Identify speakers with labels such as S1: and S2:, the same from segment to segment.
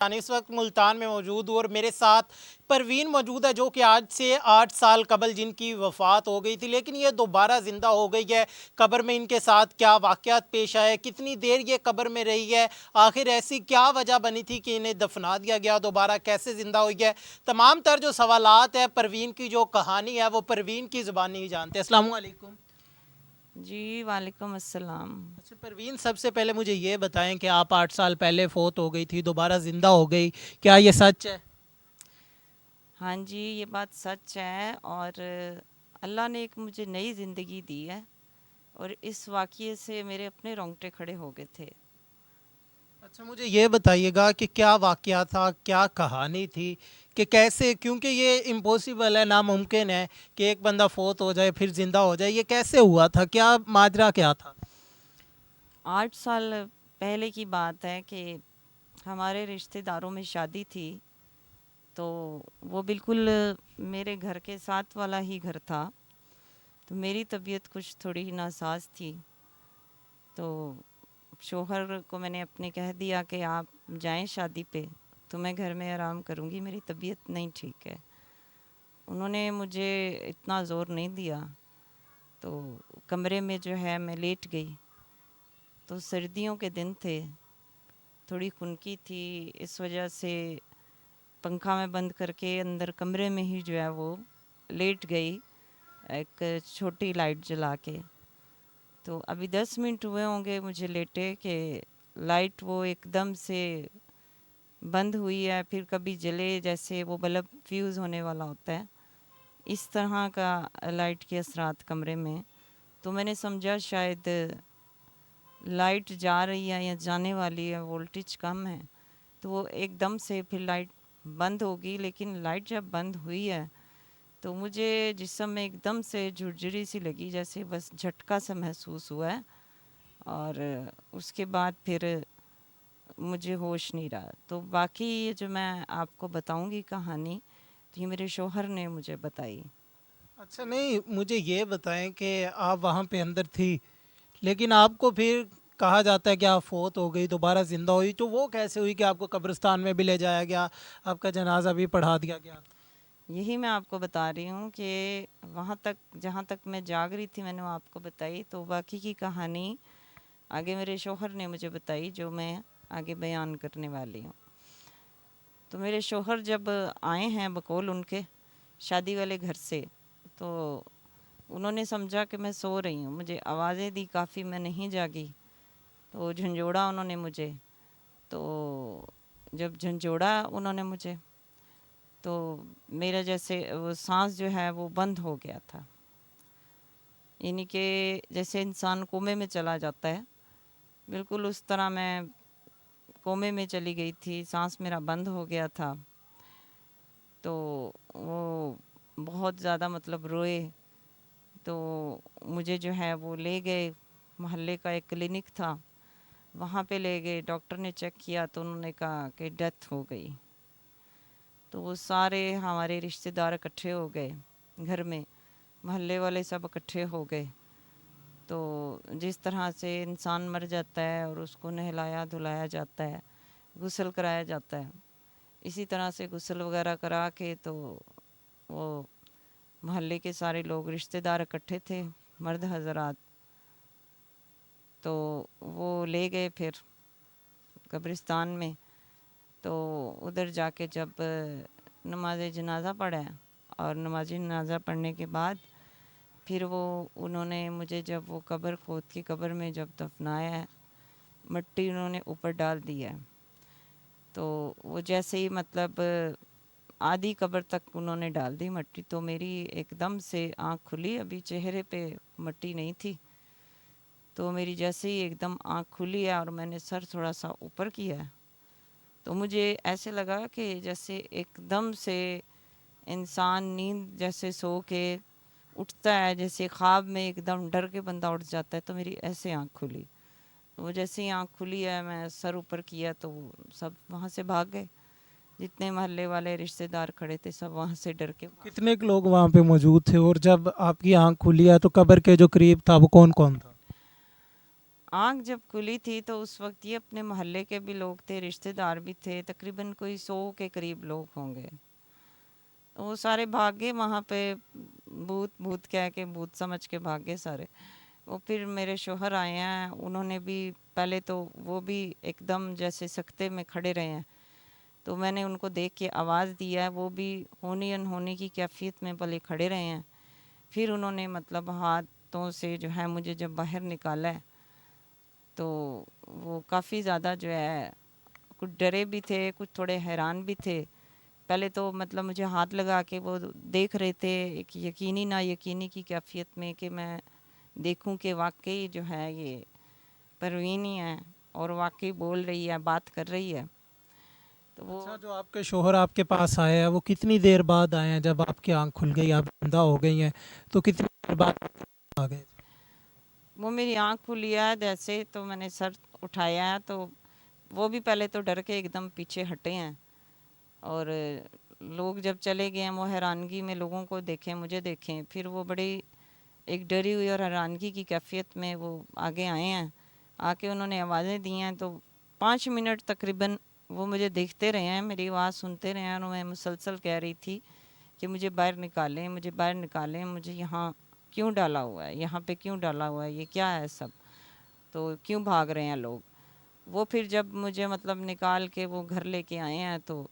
S1: इस वक्त मुल्तान में मौजूद हूँ और मेरे साथ परवीन मौजूद है जो कि आज से 8 साल कबल जिनकी वफ़ात हो गई थी, लेकिन ये दोबारा ज़िंदा हो गई है। कब्र में इनके साथ क्या वाक़यात पेश आए, कितनी देर ये कब्र में रही है, आखिर ऐसी क्या वजह बनी थी कि इन्हें दफना दिया गया, दोबारा कैसे ज़िंदा हुई है, तमाम तर जो सवालात है परवीन की जो कहानी है वो परवीन की ज़ुबानी ही जानते हैं। अस्सलाम वालेकुम।
S2: जी, वालेकुम अस्सलाम।
S1: अच्छा परवीन, सबसे पहले मुझे ये बताएं कि आप 8 साल पहले फ़ौत हो गई थी, दोबारा ज़िंदा हो गई, क्या ये सच है?
S2: हाँ जी, ये बात सच है और अल्लाह ने एक मुझे नई ज़िंदगी दी है और इस वाक़ये से मेरे अपने रोंगटे खड़े हो गए थे।
S1: अच्छा मुझे ये बताइएगा कि क्या वाक़या था, क्या कहानी थी, कि कैसे, क्योंकि ये इम्पॉसिबल है, नामुमकिन है कि एक बंदा फ़ौत हो जाए फिर ज़िंदा हो जाए, ये कैसे हुआ था? क्या माजरा क्या था?
S2: 8 साल पहले की बात है कि हमारे रिश्तेदारों में शादी थी, तो वो बिल्कुल मेरे घर के साथ वाला ही घर था। तो मेरी तबीयत कुछ थोड़ी नासाज थी, तो शौहर को मैंने अपने कह दिया कि आप जाएं शादी पे, तो मैं घर में आराम करूँगी, मेरी तबीयत नहीं ठीक है। उन्होंने मुझे इतना ज़ोर नहीं दिया, तो कमरे में जो है मैं लेट गई। तो सर्दियों के दिन थे, थोड़ी खुनकी थी, इस वजह से पंखा मैं बंद करके अंदर कमरे में ही जो है वो लेट गई, एक छोटी लाइट जला के। तो अभी 10 मिनट हुए होंगे मुझे लेटे कि लाइट वो एकदम से बंद हुई है, फिर कभी जले जैसे वो बल्ब फ्यूज़ होने वाला होता है, इस तरह का लाइट के असरात कमरे में। तो मैंने समझा शायद लाइट जा रही है या जाने वाली है, वोल्टेज कम है। तो वो एकदम से फिर लाइट बंद होगी, लेकिन लाइट जब बंद हुई है तो मुझे जिस्म में एकदम से झुरझुरी सी लगी, जैसे बस झटका सा महसूस हुआ है। और उसके बाद फिर मुझे होश नहीं रहा। तो बाकी ये जो मैं आपको बताऊंगी कहानी, तो ये मेरे शौहर ने मुझे बताई।
S1: अच्छा नहीं, मुझे ये बताएं कि आप वहाँ पे अंदर थी, लेकिन आपको फिर कहा जाता है कि आप फ़ौत हो गई, दोबारा ज़िंदा हुई, तो वो कैसे हुई कि आपको कब्रिस्तान में भी ले जाया गया, आपका जनाजा भी पढ़ा दिया गया?
S2: यही मैं आपको बता रही हूँ कि वहाँ तक जहाँ तक मैं जाग रही थी मैंने वो आपको बताई, तो बाकी की कहानी आगे मेरे शौहर ने मुझे बताई, जो मैं आगे बयान करने वाली हूँ। तो मेरे शौहर जब आए हैं बकौल उनके शादी वाले घर से, तो उन्होंने समझा कि मैं सो रही हूँ, मुझे आवाज़ें दी काफ़ी, मैं नहीं जागी। तो झंझोड़ा उन्होंने मुझे, तो जब झंझोड़ा उन्होंने मुझे, तो मेरा जैसे वो सांस जो है वो बंद हो गया था, यानी कि जैसे इंसान कोमे में चला जाता है, बिल्कुल उस तरह मैं कोमे में चली गई थी, सांस मेरा बंद हो गया था। तो वो बहुत ज़्यादा मतलब रोए, तो मुझे जो है वो ले गए, मोहल्ले का एक क्लिनिक था, वहाँ पे ले गए। डॉक्टर ने चेक किया तो उन्होंने कहा कि डेथ हो गई। तो वो सारे हमारे रिश्तेदार इकट्ठे हो गए घर में, मोहल्ले वाले सब इकट्ठे हो गए। तो जिस तरह से इंसान मर जाता है और उसको नहलाया धुलाया जाता है, गुस्ल कराया जाता है, इसी तरह से गुस्ल वगैरह करा के, तो वो मोहल्ले के सारे लोग रिश्तेदार इकट्ठे थे, मर्द हजरात, तो वो ले गए फिर कब्रिस्तान में। तो उधर जाके जब नमाज जनाजा पढ़ा, और नमाज जनाजा पढ़ने के बाद फिर वो उन्होंने मुझे, जब वो कब्र खोद के कब्र में जब दफनाया है, मिट्टी उन्होंने ऊपर डाल दी है। तो वो जैसे ही मतलब आधी कब्र तक उन्होंने डाल दी मिट्टी, तो मेरी एकदम से आँख खुली, अभी चेहरे पे मिट्टी नहीं थी। तो मेरी जैसे ही एकदम आँख खुली है और मैंने सर थोड़ा सा ऊपर किया है, तो मुझे ऐसे लगा कि जैसे एकदम से इंसान नींद जैसे सो के उठता है, जैसे ख्वाब में एकदम डर के बंदा उठ जाता है, तो मेरी ऐसे आँख खुली। तो वो जैसे ही आँख खुली है, मैं सर ऊपर किया, तो वो सब वहाँ से भाग गए। जितने मोहल्ले वाले रिश्तेदार खड़े थे सब वहाँ से डर के भाग
S1: कितने के लोग वहाँ पे मौजूद थे और जब आपकी आंख खुली है तो कब्र के जो करीब था वो कौन कौन था?
S2: आँख जब खुली थी तो उस वक्त ये अपने मोहल्ले के भी लोग थे, रिश्तेदार भी थे, तकरीबन कोई 100 के करीब लोग होंगे। वो सारे भागे वहाँ पे, भूत भूत कह के, भूत समझ के भागे सारे। वो फिर मेरे शोहर आए हैं, उन्होंने भी पहले तो वो भी एकदम जैसे सकते में खड़े रहे हैं। तो मैंने उनको देख के आवाज़ दिया है, वो भी होनी अनहोनी की कैफियत में भले खड़े रहे हैं। फिर उन्होंने मतलब हाथों से जो है मुझे जब बाहर निकाला है, तो वो काफ़ी ज़्यादा जो है, कुछ डरे भी थे, कुछ थोड़े हैरान भी थे। पहले तो मतलब मुझे हाथ लगा के वो देख रहे थे, एक यकीनी ना यकीनी की कैफियत में, कि मैं देखूं कि वाकई जो है ये परवीन ही है और वाकई बोल रही है, बात कर रही है। तो वो
S1: अच्छा, जो आपके शोहर आपके पास आए हैं वो कितनी देर बाद आए हैं? जब आपकी आंख खुल गई, आप जिंदा हो गई हैं, तो कितनी देर बाद आ गए?
S2: वो मेरी आँख खुली है जैसे, तो मैंने सर उठाया है, तो वो भी पहले तो डर के एकदम पीछे हटे हैं। और लोग जब चले गए हैं, वो हैरानगी में लोगों को देखें, मुझे देखें, फिर वो बड़ी एक डरी हुई और हैरानगी की कैफियत में वो आगे आए हैं। आके उन्होंने आवाज़ें दी हैं, तो 5 मिनट तकरीबन वो मुझे देखते रहे हैं, मेरी आवाज़ सुनते रहे हैं, और मैं मुसलसल कह रही थी कि मुझे बाहर निकालें, मुझे बाहर निकालें, मुझे यहाँ क्यों डाला हुआ है, यहाँ पे क्यों डाला हुआ है, ये क्या है सब, तो क्यों भाग रहे हैं लोग। वो फिर जब मुझे मतलब निकाल के वो घर लेके आए हैं, तो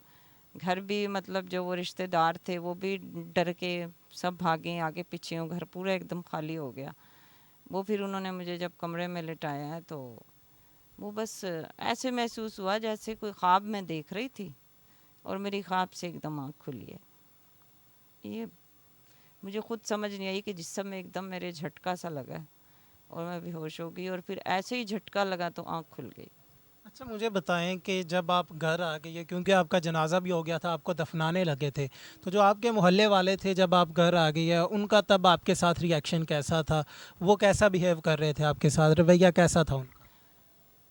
S2: घर भी मतलब जो वो रिश्तेदार थे वो भी डर के सब भागे आगे पीछे, वो घर पूरा एकदम खाली हो गया। वो फिर उन्होंने मुझे जब कमरे में लिटाया है, तो वो बस ऐसे महसूस हुआ जैसे कोई ख्वाब में देख रही थी, और मेरी ख्वाब से एकदम आँख खुली है। ये मुझे खुद समझ नहीं आई कि जिस समय एकदम मेरे झटका सा लगा और मैं बेहोश हो गई, और फिर ऐसे ही झटका लगा तो आँख खुल गई।
S1: अच्छा, मुझे बताएं कि जब आप घर आ गई है, क्योंकि आपका जनाजा भी हो गया था, आपको दफनाने लगे थे, तो जो आपके मोहल्ले वाले थे, जब आप घर आ गई है, उनका तब आपके साथ रिएक्शन कैसा था? वो कैसा बिहेव कर रहे थे आपके साथ? रवैया कैसा था उनका?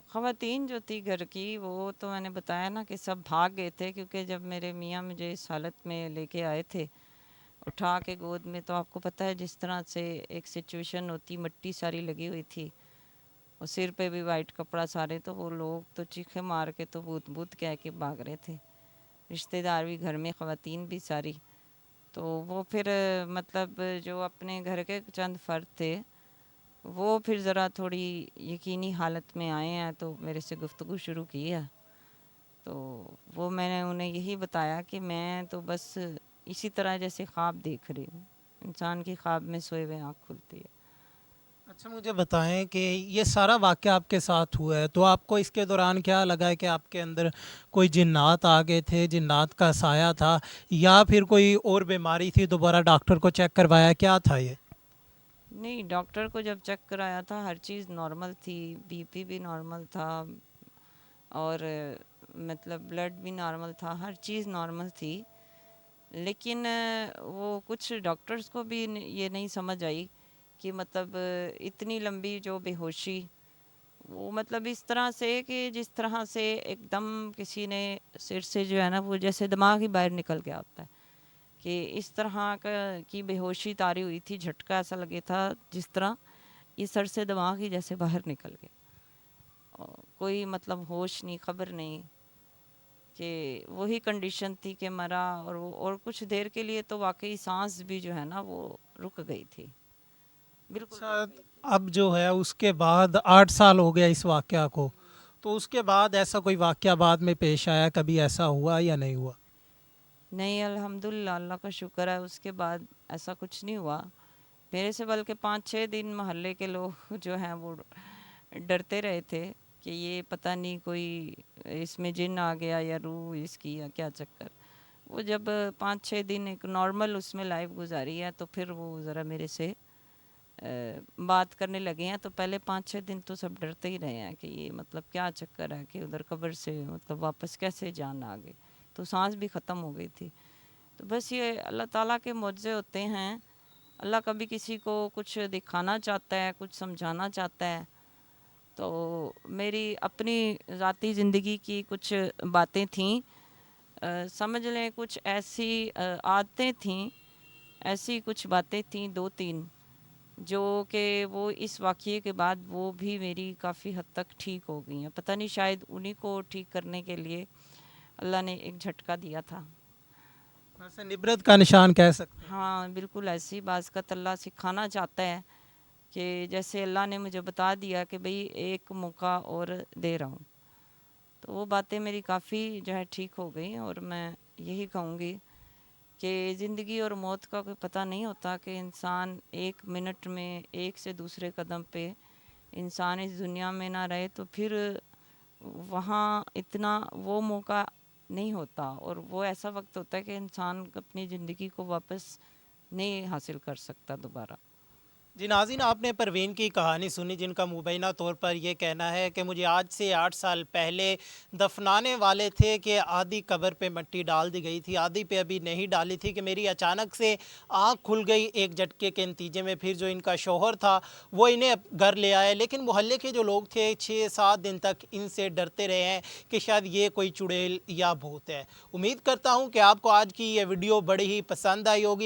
S2: ख़वातीन जो थी घर की, वो तो मैंने बताया ना कि सब भाग गए थे, क्योंकि जब मेरे मियाँ मुझे इस हालत में लेके आए थे उठा के गोद में, तो आपको पता है जिस तरह से एक सिचुएशन होती, मिट्टी सारी लगी हुई थी और सिर पे भी वाइट कपड़ा सारे, तो वो लोग तो चीखे मार के तो भूत भूत कह के भाग रहे थे। रिश्तेदार भी घर में, ख़वातीन भी सारी। तो वो फिर मतलब जो अपने घर के चंद फ़र्द थे, वो फिर ज़रा थोड़ी यकीनी हालत में आए हैं, तो मेरे से गुफ्तगू शुरू की है। तो वो मैंने उन्हें यही बताया कि मैं तो बस इसी तरह जैसे ख्वाब देख रही हूँ, इंसान की ख्वाब में सोए हुए आँख खुलती है।
S1: अच्छा, मुझे बताएं कि ये सारा वाक़या आपके साथ हुआ है, तो आपको इसके दौरान क्या लगा है कि आपके अंदर कोई जिन्नात आ गए थे, जिन्नात का साया था, या फिर कोई और बीमारी थी? दोबारा डॉक्टर को चेक करवाया, क्या था ये?
S2: नहीं, डॉक्टर को जब चेक कराया था हर चीज़ नॉर्मल थी, बीपी भी नॉर्मल था, और मतलब ब्लड भी नॉर्मल था, हर चीज़ नॉर्मल थी। लेकिन वो कुछ डॉक्टर्स को भी ये नहीं समझ आई कि मतलब इतनी लंबी जो बेहोशी, वो मतलब इस तरह से कि जिस तरह से एकदम किसी ने सिर से जो है ना, वो जैसे दिमाग ही बाहर निकल गया होता है, कि इस तरह का की बेहोशी तारी हुई थी, झटका ऐसा लगे था जिस तरह ये सर से दिमाग ही जैसे बाहर निकल गया, और कोई मतलब होश नहीं, खबर नहीं, कि वही कंडीशन थी कि मरा। और वो और कुछ देर के लिए तो वाकई सांस भी जो है ना वो रुक गई थी, बिल्कुल रुक
S1: अच्छा,
S2: गई थी।
S1: अब जो है उसके बाद 8 साल हो गया इस वाक़या को, तो उसके बाद ऐसा कोई वाक़या बाद में पेश आया, कभी ऐसा हुआ या नहीं हुआ?
S2: नहीं, अल्हम्दुलिल्लाह, अल्लाह का शुक्र है, उसके बाद ऐसा कुछ नहीं हुआ मेरे से। बल्कि 5-6 दिन मोहल्ले के लोग जो हैं वो डरते रहे थे कि ये पता नहीं कोई इसमें जिन आ गया या रूह इसकी या क्या चक्कर। वो जब 5-6 दिन एक नॉर्मल उसमें लाइफ गुजारी है, तो फिर वो ज़रा मेरे से बात करने लगे हैं। तो पहले 5-6 दिन तो सब डरते ही रहे हैं कि ये मतलब क्या चक्कर है, कि उधर कब्र से मतलब वापस कैसे जान आ गई, तो सांस भी ख़त्म हो गई थी। तो बस ये अल्लाह ताला के मुआज़े होते हैं। अल्लाह कभी किसी को कुछ दिखाना चाहता है, कुछ समझाना चाहता है। तो मेरी अपनी ज़ाती ज़िंदगी की कुछ बातें थीं, समझ लें कुछ ऐसी आदतें थीं, ऐसी कुछ बातें थीं 2-3, जो कि वो इस वाक़ये के बाद वो भी मेरी काफ़ी हद तक ठीक हो गई हैं। पता नहीं शायद उन्हीं को ठीक करने के लिए अल्लाह ने एक झटका दिया था।
S1: वैसे इबरत का निशान कह सकते हैं।
S2: हाँ, बिल्कुल ऐसी बाज़ अल्लाह सिखाना चाहता है कि जैसे अल्लाह ने मुझे बता दिया कि भई एक मौका और दे रहा हूँ। तो वो बातें मेरी काफ़ी जो है ठीक हो गई और मैं यही कहूँगी कि ज़िंदगी और मौत का कोई पता नहीं होता कि इंसान 1 मिनट में एक से दूसरे कदम पे इंसान इस दुनिया में ना रहे तो फिर वहाँ इतना वो मौका नहीं होता और वो ऐसा वक्त होता है कि इंसान अपनी ज़िंदगी को वापस नहीं हासिल कर सकता दोबारा।
S1: जी नाज़रीन, आपने परवीन की कहानी सुनी, जिनका मुबैना तौर पर यह कहना है कि मुझे आज से 8 साल पहले दफनाने वाले थे कि आधी कब्र पे मिट्टी डाल दी गई थी, आधी पे अभी नहीं डाली थी कि मेरी अचानक से आँख खुल गई एक झटके के नतीजे में। फिर जो इनका शौहर था वो इन्हें घर ले आए, लेकिन मोहल्ले के जो लोग थे 6-7 दिन तक इनसे डरते रहे हैं कि शायद ये कोई चुड़ैल या भूत है। उम्मीद करता हूँ कि आपको आज की ये वीडियो बड़ी ही पसंद आई होगी।